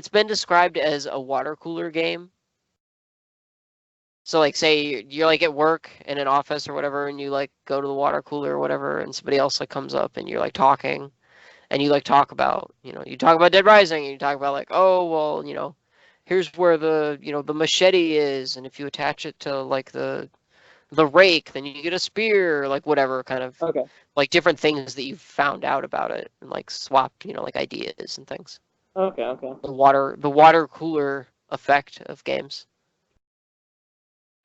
been described as a water cooler game. So like say you're like at work in an office or whatever, and you like go to the water cooler or whatever, and somebody else like comes up and you're like talking, and you like talk about you talk about Dead Rising, and you talk about like, oh well, here's where the the machete is, and if you attach it to like the rake, then you get a spear, or like whatever kind of like different things that you've found out about it, and like swap like ideas and things. Okay. The water cooler effect of games.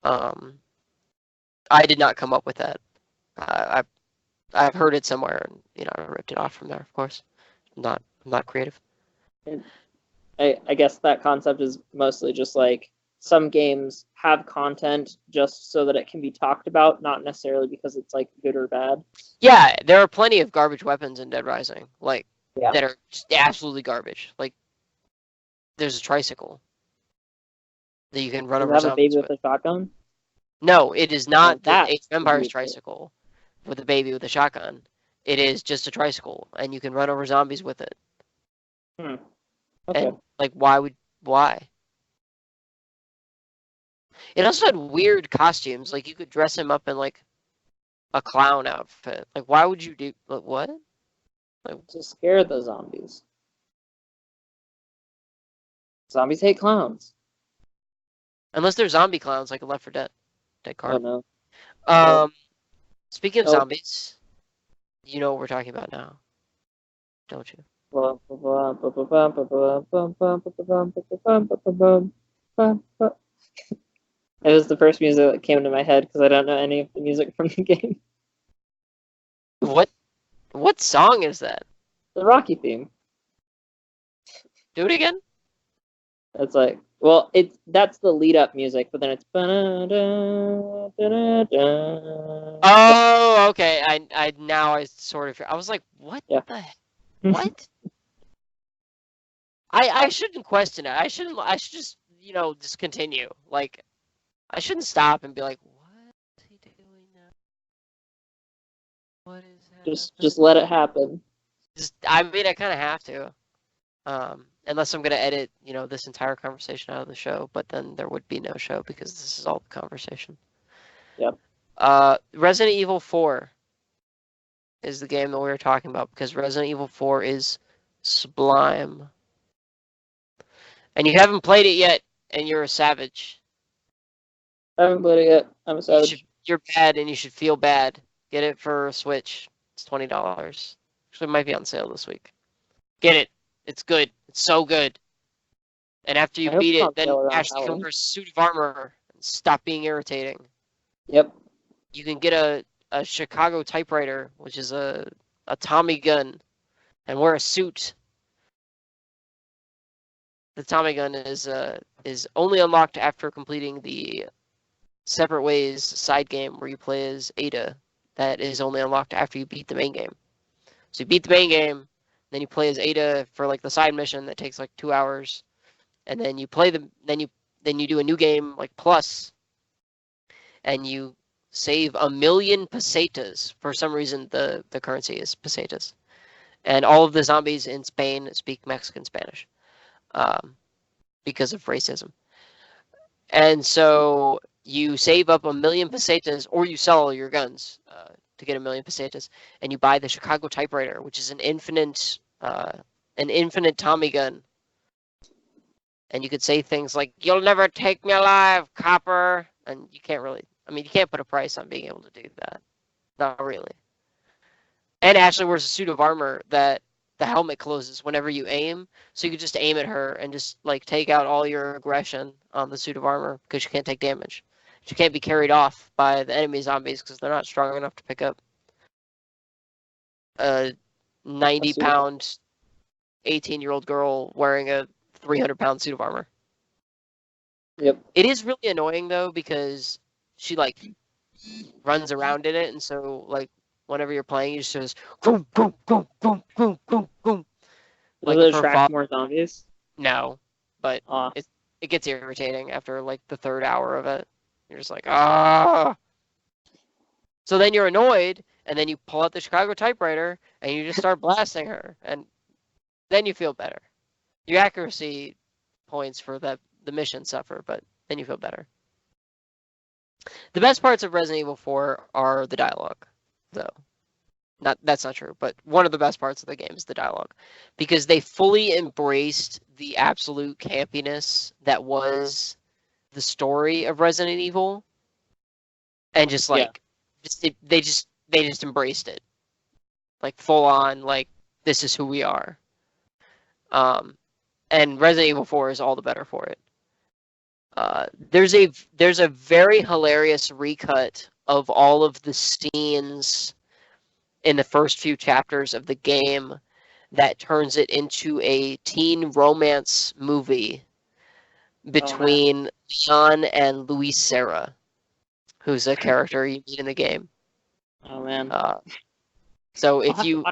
I did not come up with that. I've heard it somewhere, and I ripped it off from there. Of course, I'm not creative. I guess that concept is mostly just like some games have content just so that it can be talked about, not necessarily because it's like good or bad. Yeah, there are plenty of garbage weapons in Dead Rising, like that are just absolutely garbage. Like there's a tricycle that you can run over. Does it have a baby with a shotgun? No, it is not the Age of Empires tricycle with a baby with a shotgun. It is just a tricycle, and you can run over zombies with it. Okay. And like, why? It also had weird costumes. Like you could dress him up in like a clown outfit. Like, why would you do what? Like to scare the zombies. Zombies hate clowns. Unless they're zombie clowns, like a Left 4 Dead card. Oh no. Speaking of zombies, you know what we're talking about now, don't you? It was the first music that came to my head because I don't know any of the music from the game. What song is that? The Rocky theme. Do it again. It's like, well, that's the lead up music, but then it's. Oh, okay. I sort of. I was like, what the heck? What? I shouldn't question it. I should just just continue. Like, I shouldn't stop and be like, what is he doing now? What is that? Just let it happen. I mean, I kind of have to. Unless I'm going to edit, this entire conversation out of the show, but then there would be no show because this is all the conversation. Yep. Resident Evil 4 is the game that we were talking about because Resident Evil 4 is sublime. And you haven't played it yet, and you're a savage. I haven't played it yet. I'm a savage. You're bad, and you should feel bad. Get it for Switch. It's $20. Actually, it might be on sale this week. Get it. It's good. It's so good. And after you beat it, then Ashley can wear a suit of armor and stop being irritating. Yep. You can get a Chicago typewriter, which is a Tommy gun, and wear a suit. The Tommy gun is only unlocked after completing the Separate Ways side game where you play as Ada. That is only unlocked after you beat the main game. So you beat the main game. Then you play as Ada for like the side mission that takes like 2 hours, and then you play then you do a new game like plus, and you save 1,000,000 pesetas. For some reason, the currency is pesetas, and all of the zombies in Spain speak Mexican Spanish, because of racism. And so you save up 1,000,000 pesetas, or you sell all your guns to get 1,000,000 pesetas, and you buy the Chicago typewriter, which is an infinite Tommy gun. And you could say things like, "You'll never take me alive, copper," and you can't put a price on being able to do that. Not really. And Ashley wears a suit of armor that the helmet closes whenever you aim, so you could just aim at her and just like take out all your aggression on the suit of armor because you can't take damage. She can't be carried off by the enemy zombies because they're not strong enough to pick up a 90-pound 18-year-old girl wearing a 300-pound suit of armor. Yep. It is really annoying though because she like runs around in it, and so like whenever you're playing, you just goes boom, boom, boom, boom, boom, boom, boom. Does it attract more zombies? No, but Aw. it gets irritating after like the third hour of it. You're just like, ah. So then you're annoyed, and then you pull out the Chicago typewriter, and you just start blasting her, and then you feel better. Your accuracy points for the mission suffer, but then you feel better. The best parts of Resident Evil 4 are the dialogue, though. That's not true, but one of the best parts of the game is the dialogue, because they fully embraced the absolute campiness that was the story of Resident Evil, and just like they just embraced it, like full on, like this is who we are. And Resident Evil 4 is all the better for it. There's a very hilarious recut of all of the scenes in the first few chapters of the game that turns it into a teen romance movie between Leon and Luis Serra, who's a character you meet in the game. Oh man. So if you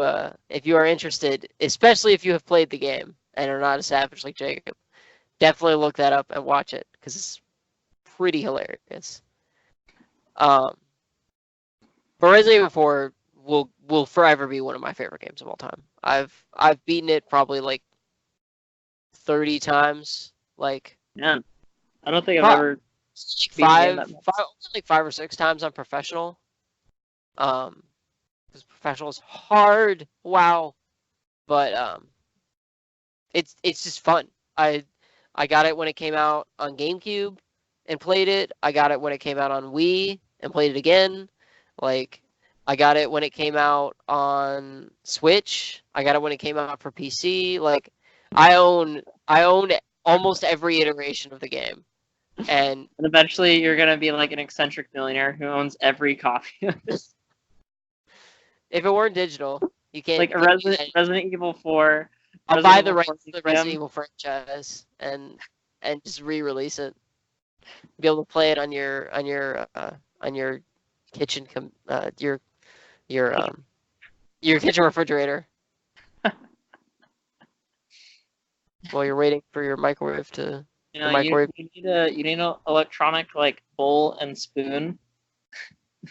are interested, especially if you have played the game and are not a savage like Jacob, definitely look that up and watch it because it's pretty hilarious. But Resident Evil 4 will forever be one of my favorite games of all time. I've beaten it probably like 30 times. Like, yeah, I don't think I've ever like 5 or 6 times on professional. Because professional is hard. Wow. But it's just fun. I got it when it came out on GameCube and played it. I got it when it came out on Wii and played it again. Like, I got it when it came out on Switch. I got it when it came out for PC. Like, I own almost every iteration of the game. And eventually you're gonna be like an eccentric millionaire who owns every copy of this. If it weren't digital, you can't. Like a Resident Evil 4. I'll buy the rights to the Resident Evil franchise and just re-release it. Be able to play it on your kitchen your kitchen refrigerator while you're waiting for your microwave to. You need an electronic like bowl and spoon,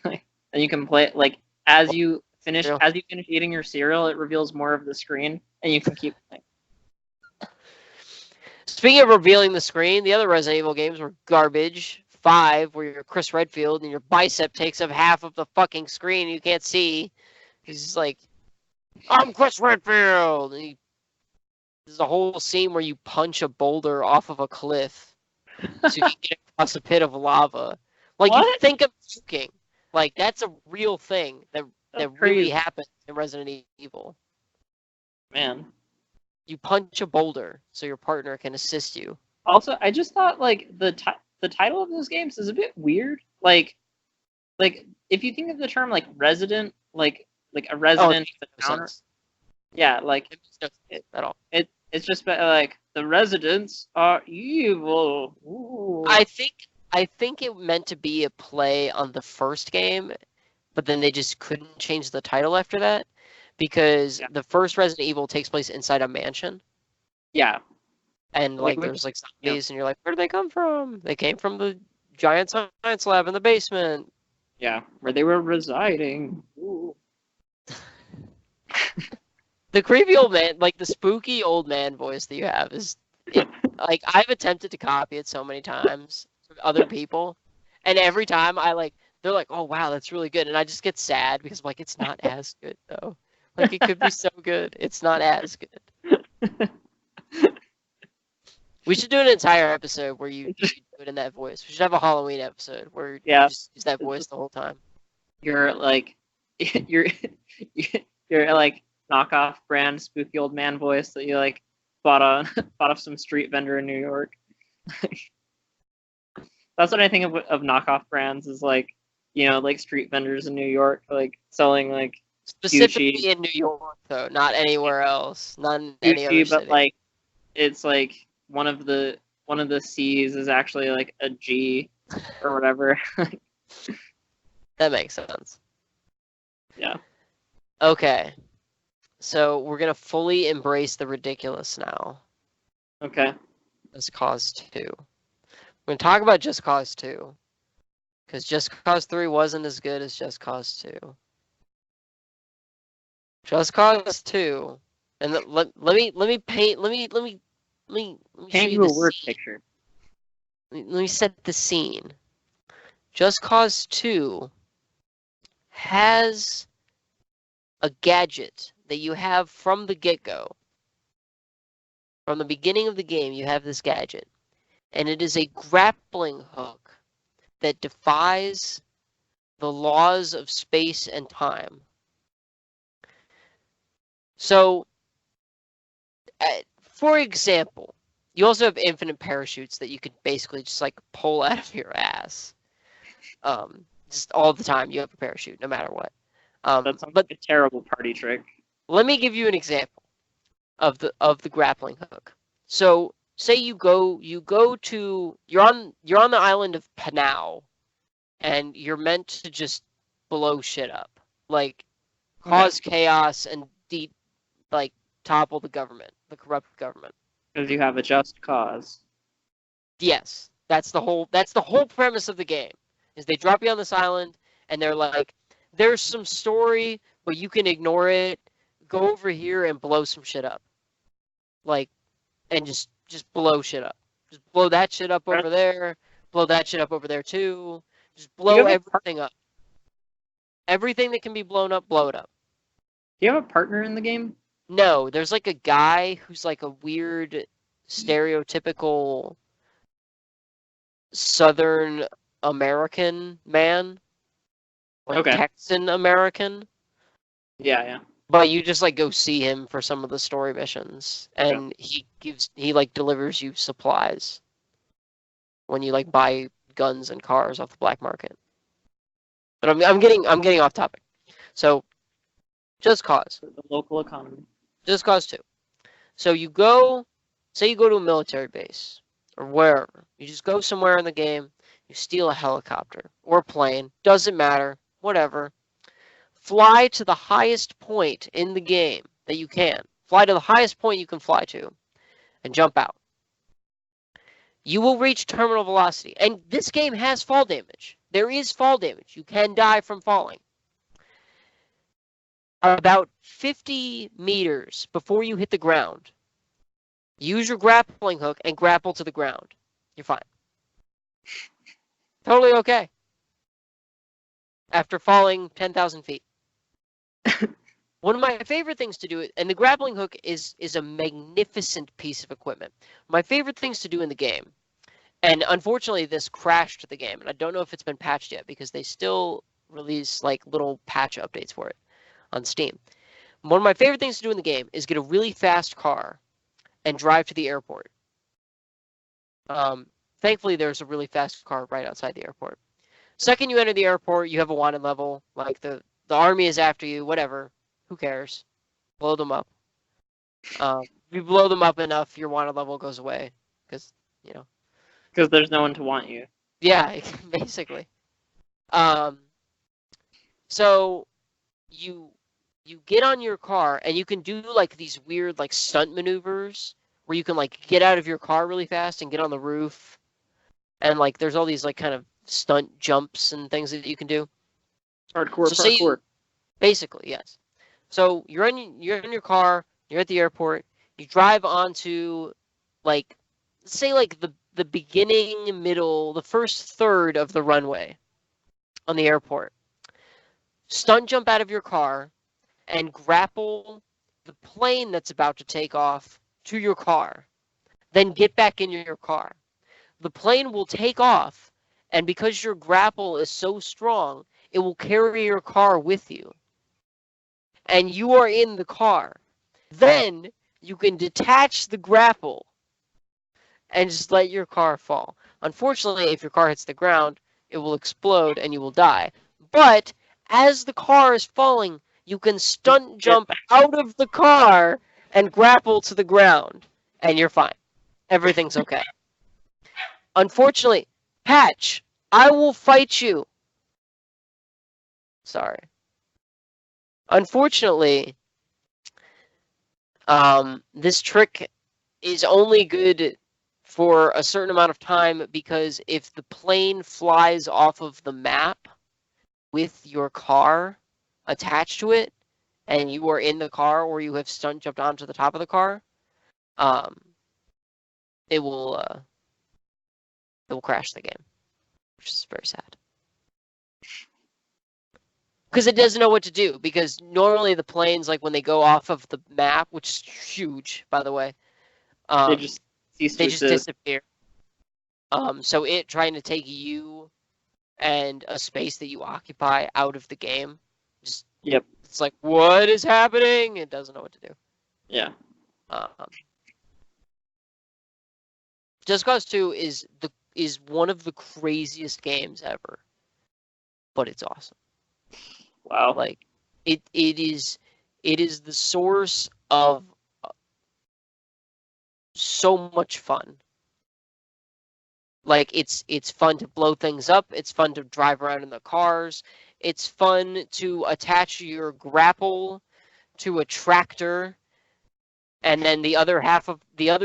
and you can play it like as you finish eating your cereal. It reveals more of the screen, and you can keep playing. Speaking of revealing the screen, the other Resident Evil games were garbage. 5, where you're Chris Redfield and your bicep takes up half of the fucking screen and you can't see. He's just like, I'm Chris Redfield! And there's a whole scene where you punch a boulder off of a cliff so you can get across a pit of lava. Like, what? You think of joking. Like, that's a real thing that really happens in Resident Evil. Man. You punch a boulder so your partner can assist you. Also, I just thought, like, the title of those games is a bit weird. Like if you think of the term, like, resident, like a resident of the counter. Yeah, like, it makes no sense at all. It's just like, the residents are evil. Ooh. I think it meant to be a play on the first game, but then they just couldn't change the title after that because the first Resident Evil takes place inside a mansion. Yeah. And like there's like zombies, and you're like, where did they come from? They came from the giant science lab in the basement. Yeah, where they were residing. Ooh. The creepy old man, like the spooky old man voice that you have is, like, I've attempted to copy it so many times from other people, and every time they're like, oh wow, that's really good, and I just get sad because like it's not as good though. Like it could be so good, it's not as good. We should do an entire episode where you do it in that voice. We should have a Halloween episode where you just use that voice the whole time. You're like, you're like knockoff brand spooky old man voice that you like bought off some street vendor in New York. That's what I think of knockoff brands is like, like street vendors in New York, like selling like Specifically Gucci. in New York, though, not anywhere else, not in any other Gucci, but city. like it's like one of the C's is actually like a G or whatever. That makes sense. Yeah. Okay. So we're gonna fully embrace the ridiculous now. Okay. Just Cause 2. We're gonna talk about Just Cause 2. Because Just Cause 3 wasn't as good as Just Cause 2. Just Cause 2. And let me paint let me show Paint you you a the word scene. picture. Let me set the scene. Just Cause 2 has a gadget that you have from the get-go. From the beginning of the game, you have this gadget. And it is a grappling hook that defies the laws of space and time. So, for example, you also have infinite parachutes that you could basically just like pull out of your ass. Just all the time you have a parachute, no matter what. That sounds like a terrible party trick. Let me give you an example of the grappling hook. So say you're on the island of Panau, and you're meant to just blow shit up, like cause chaos and topple the government, the corrupt government. Because you have a just cause. Yes, that's the whole premise of the game. Is they drop you on this island and they're like, there's some story, but you can ignore it. Go over here and blow some shit up. And just blow shit up. Just blow that shit up over there. Blow that shit up over there too. Just blow everything up. Everything that can be blown up, blow it up. Do you have a partner in the game? No, there's like a guy who's like a weird, stereotypical Southern American man. Like Texan American. Yeah. But you just like go see him for some of the story missions, and he delivers you supplies when you like buy guns and cars off the black market. But I'm getting off topic. So, Just Cause. The local economy. Just Cause 2. So you go to a military base or wherever. You just go somewhere in the game. You steal a helicopter or a plane. Doesn't matter. Whatever. Fly to the highest point in the game that you can. Fly to the highest point you can fly to and jump out. You will reach terminal velocity. And this game has fall damage. There is fall damage. You can die from falling. About 50 meters before you hit the ground, use your grappling hook and grapple to the ground. You're fine. Totally okay. After falling 10,000 feet. One of my favorite things to do, and the grappling hook is a magnificent piece of equipment. My favorite things to do in the game, and unfortunately this crashed the game, and I don't know if it's been patched yet because they still release like little patch updates for it on Steam. One of my favorite things to do in the game is get a really fast car and drive to the airport. Thankfully, there's a really fast car right outside the airport. Second you enter the airport, you have a wanted level, like the army is after you, whatever. Who cares? Blow them up. If you blow them up enough, your wanted level goes away. Because there's no one to want you. Yeah, basically. So you get on your car and you can do like these weird like stunt maneuvers where you can like get out of your car really fast and get on the roof. And like there's all these like kind of stunt jumps and things that you can do. Hardcore parkour. Basically, yes. So you're in your car, you're at the airport, you drive onto like say like the beginning, middle, the first third of the runway on the airport. Stunt jump out of your car and grapple the plane that's about to take off to your car. Then get back in your car. The plane will take off, and because your grapple is so strong, it will carry your car with you. and you are in the car, then you can detach the grapple and just let your car fall. Unfortunately, if your car hits the ground, it will explode and you will die. But as the car is falling, you can stunt jump out of the car and grapple to the ground, and you're fine. Everything's okay. Unfortunately, Patch, I will fight you. Sorry. Unfortunately, this trick is only good for a certain amount of time, because if the plane flies off of the map with your car attached to it, and you are in the car or you have stunt jumped onto the top of the car, it will crash the game, which is very sad. Because it doesn't know what to do. Because normally the planes, like when they go off of the map, which is huge, by the way, they just disappear. So it trying to take you and a space that you occupy out of the game, just it's like, what is happening? It doesn't know what to do. Yeah. Just Cause 2 is one of the craziest games ever, but it's awesome. Wow. Like it is the source of so much fun. Like it's fun to blow things up, it's fun to drive around in the cars, it's fun to attach your grapple to a tractor, and then the other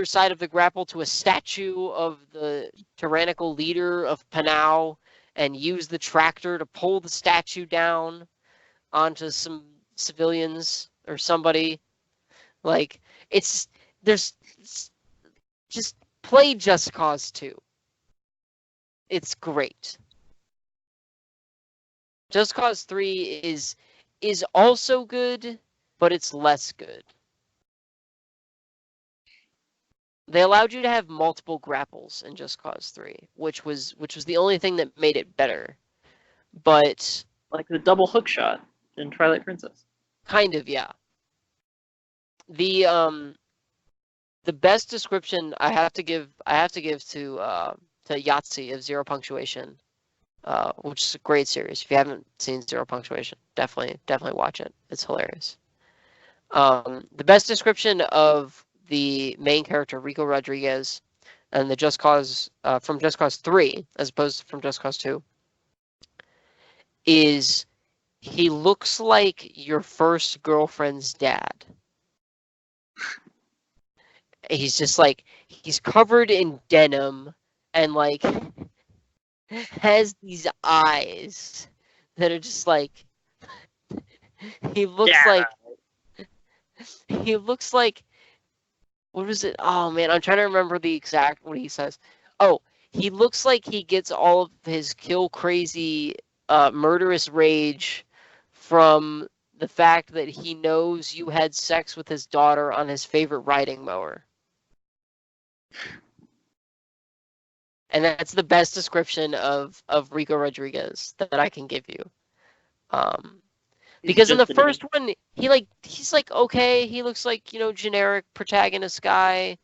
side of the grapple to a statue of the tyrannical leader of Panau, and use the tractor to pull the statue down onto some civilians or somebody. Like just play Just Cause 2. It's great. Just Cause 3 is also good, but it's less good. They allowed you to have multiple grapples in Just Cause 3, which was the only thing that made it better. But like the double hook shot in Twilight Princess. Kind of, yeah. The best description I have to give to Yahtzee of Zero Punctuation, which is a great series. If you haven't seen Zero Punctuation, definitely watch it. It's hilarious. The best description of the main character, Rico Rodriguez, and the Just Cause from Just Cause 3, as opposed to from Just Cause 2, is he looks like your first girlfriend's dad. He's just like, he's covered in denim and like has these eyes that are just like, he looks like, what was it? Oh man, I'm trying to remember the exact what he says. Oh, he looks like he gets all of his kill crazy murderous rage from the fact that he knows you had sex with his daughter on his favorite riding mower. And that's the best description of Rico Rodriguez that I can give you. Because in the first one, he's like okay, he looks like, generic protagonist guy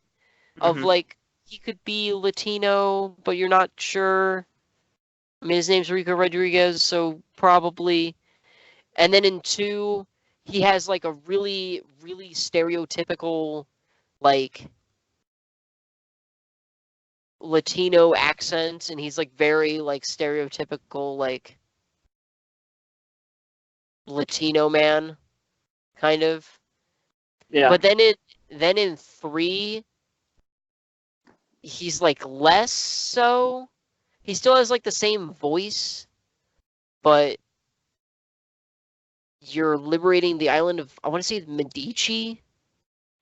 of like, he could be Latino, but you're not sure. I mean, his name's Rico Rodriguez, so probably. And then in 2, he has like a really, really stereotypical, like, Latino accent, and he's like very like stereotypical like Latino man, kind of. Yeah. But then in 3, he's like less so. He still has like the same voice, but you're liberating the island of, I want to say, Medici,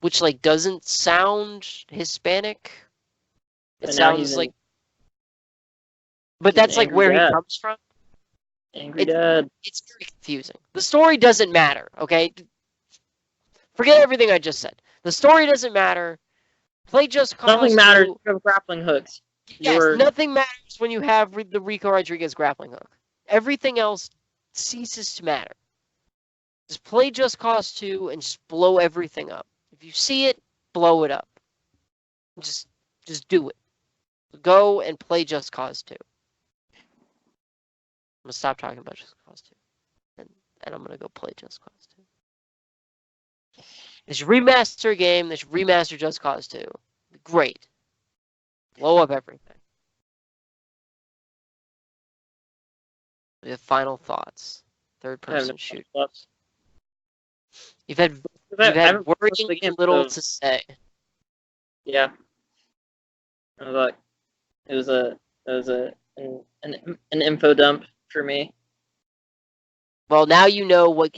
which like doesn't sound Hispanic. It sounds like, but that's like where he comes from. Angry Dad. It's very confusing. The story doesn't matter, okay? Forget everything I just said. The story doesn't matter. Play Just Cause 2. Nothing matters. You have grappling hooks. Yes, nothing matters when you have the Rico Rodriguez grappling hook. Everything else ceases to matter. Just play Just Cause 2 and just blow everything up. If you see it, blow it up. Just do it. Go and play Just Cause 2. I'm gonna stop talking about Just Cause 2. And I'm gonna go play Just Cause 2. They should remaster a game. They should remaster Just Cause 2. Great. Blow up everything. We have final thoughts. Third-person shooter. You've had worrying little to say. Yeah. Look, it was an info dump for me. Well, now you know what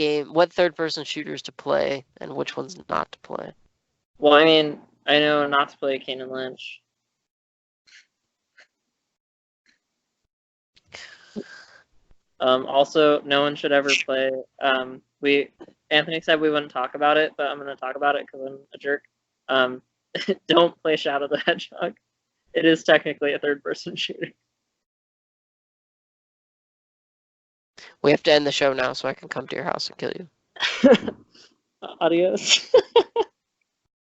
third-person shooters to play and which ones not to play. Well, I mean, I know not to play Kane and Lynch. Also, no one should ever play. Anthony said we wouldn't talk about it, but I'm going to talk about it because I'm a jerk. Don't play Shadow the Hedgehog. It is technically a third-person shooter. We have to end the show now so I can come to your house and kill you. Adios.